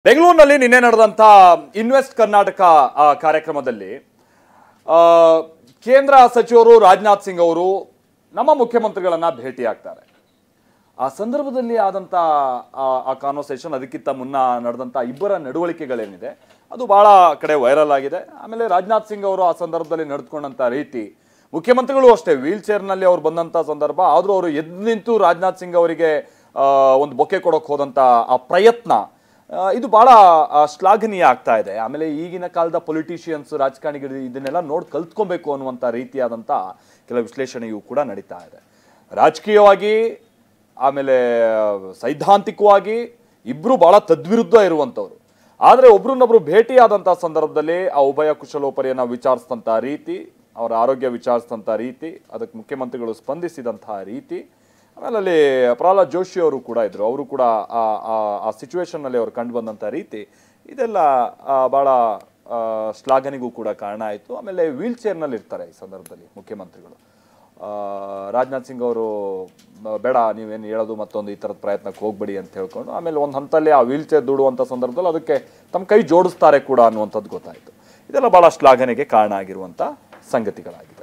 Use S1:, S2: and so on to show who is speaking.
S1: ಬೆಂಗಳೂರಿನಲ್ಲಿ ನಿನ್ನೆ ನಡೆದಂತ ಇನ್ವೆಸ್ಟ್ ಕರ್ನಾಟಕ ಕಾರ್ಯಕ್ರಮದಲ್ಲಿ ಕೇಂದ್ರ ಸಚಿವರು ರಾಜನಾಥ್ ಸಿಂಗ್ ಅವರು ನಮ್ಮ ಮುಖ್ಯಮಂತ್ರಿಗಳನ್ನ ಭೇಟಿ ಆಗ್ತಾರೆ. ಆ ಸಂದರ್ಭದಲ್ಲಿ ಆದಂತ ಆ ಕಾನ್ವರ್ಸೇಷನ್ ಅದಕ್ಕಿಂತ ಮುನ್ನ ನಡೆದಂತ ಇಬ್ಬರ ನಡವಳಿಕೆಗಳೇನಿದೆ ಅದು ಬಹಳ ಕಡೆ ವೈರಲ್ ಆಗಿದೆ. ಆಮೇಲೆ ರಾಜನಾಥ್ ಸಿಂಗ್ ಅವರು ಆ ಸಂದರ್ಭದಲ್ಲಿ ನಡೆದುಕೊಂಡಂತ ರೀತಿ, ಮುಖ್ಯಮಂತ್ರಿಗಳು ಅಷ್ಟೇ ವೀಲ್ ಚೇರ್ ನಲ್ಲಿ ಅವರು ಬಂದಂತ ಸಂದರ್ಭ ಆದ್ರೂ ಅವರು ಎದ್ದು ನಿಂತು ರಾಜನಾಥ್ ಸಿಂಗ್ ಅವರಿಗೆ ಒಂದು ಬೊಕ್ಕೆ ಕೊಡೋಕೆ ಹೋದಂತ ಆ ಪ್ರಯತ್ನ ಇದು ಬಹಳ ಶ್ಲಾಘನೀಯ ಆಗ್ತಾ ಇದೆ. ಆಮೇಲೆ ಈಗಿನ ಕಾಲದ ಪೊಲಿಟಿಷಿಯನ್ಸ್, ರಾಜಕಾರಣಿಗಳು ಇದನ್ನೆಲ್ಲ ನೋಡಿ ಕಲ್ತ್ಕೊಬೇಕು ಅನ್ನುವಂಥ ರೀತಿಯಾದಂಥ ಕೆಲವು ವಿಶ್ಲೇಷಣೆಯೂ ಕೂಡ ನಡೀತಾ ಇದೆ. ರಾಜಕೀಯವಾಗಿ ಆಮೇಲೆ ಸೈದ್ಧಾಂತಿಕವಾಗಿ ಇಬ್ಬರು ಬಹಳ ತದ್ವಿರುದ್ಧ ಇರುವಂಥವ್ರು. ಆದರೆ ಒಬ್ರನ್ನೊಬ್ರು ಭೇಟಿಯಾದಂಥ ಸಂದರ್ಭದಲ್ಲಿ ಆ ಉಭಯ ಕುಶಲೋಪರಿಯನ್ನು ವಿಚಾರಿಸಿದಂಥ ರೀತಿ, ಅವರ ಆರೋಗ್ಯ ವಿಚಾರಿಸಿದಂಥ ರೀತಿ, ಅದಕ್ಕೆ ಮುಖ್ಯಮಂತ್ರಿಗಳು ಸ್ಪಂದಿಸಿದಂತಹ ರೀತಿ, ಆಮೇಲೆ ಅಲ್ಲಿ ಪ್ರಹ್ಲಾದ್ ಜೋಶಿ ಅವರು ಕೂಡ ಇದ್ರು, ಅವರು ಕೂಡ ಆ ಸಿಚುವೇಶನ್ನಲ್ಲಿ ಅವರು ಕಂಡು ಬಂದಂಥ ರೀತಿ ಇದೆಲ್ಲ ಭಾಳ ಶ್ಲಾಘನೆಗೂ ಕೂಡ ಕಾರಣ ಆಯಿತು. ಆಮೇಲೆ ವೀಲ್ ಚೇರ್ನಲ್ಲಿ ಇರ್ತಾರೆ ಈ ಸಂದರ್ಭದಲ್ಲಿ ಮುಖ್ಯಮಂತ್ರಿಗಳು. ರಾಜನಾಥ್ ಸಿಂಗ್ ಅವರು ಬೇಡ ನೀವೇನು ಹೇಳೋದು ಮತ್ತೊಂದು ಈ ಥರದ ಪ್ರಯತ್ನಕ್ಕೆ ಹೋಗ್ಬೇಡಿ ಅಂತ ಹೇಳ್ಕೊಂಡು ಆಮೇಲೆ ಒಂದು ಹಂತಲ್ಲಿ ಆ ವೀಲ್ ಚೇರ್ ದೂಡುವಂಥ ಸಂದರ್ಭದಲ್ಲಿ ಅದಕ್ಕೆ ತಮ್ಮ ಕೈ ಜೋಡಿಸ್ತಾರೆ ಕೂಡ ಅನ್ನುವಂಥದ್ದು ಗೊತ್ತಾಯಿತು. ಇದೆಲ್ಲ ಭಾಳ ಶ್ಲಾಘನೆಗೆ ಕಾರಣ ಆಗಿರುವಂಥ ಸಂಗತಿಗಳಾಗಿದೆ.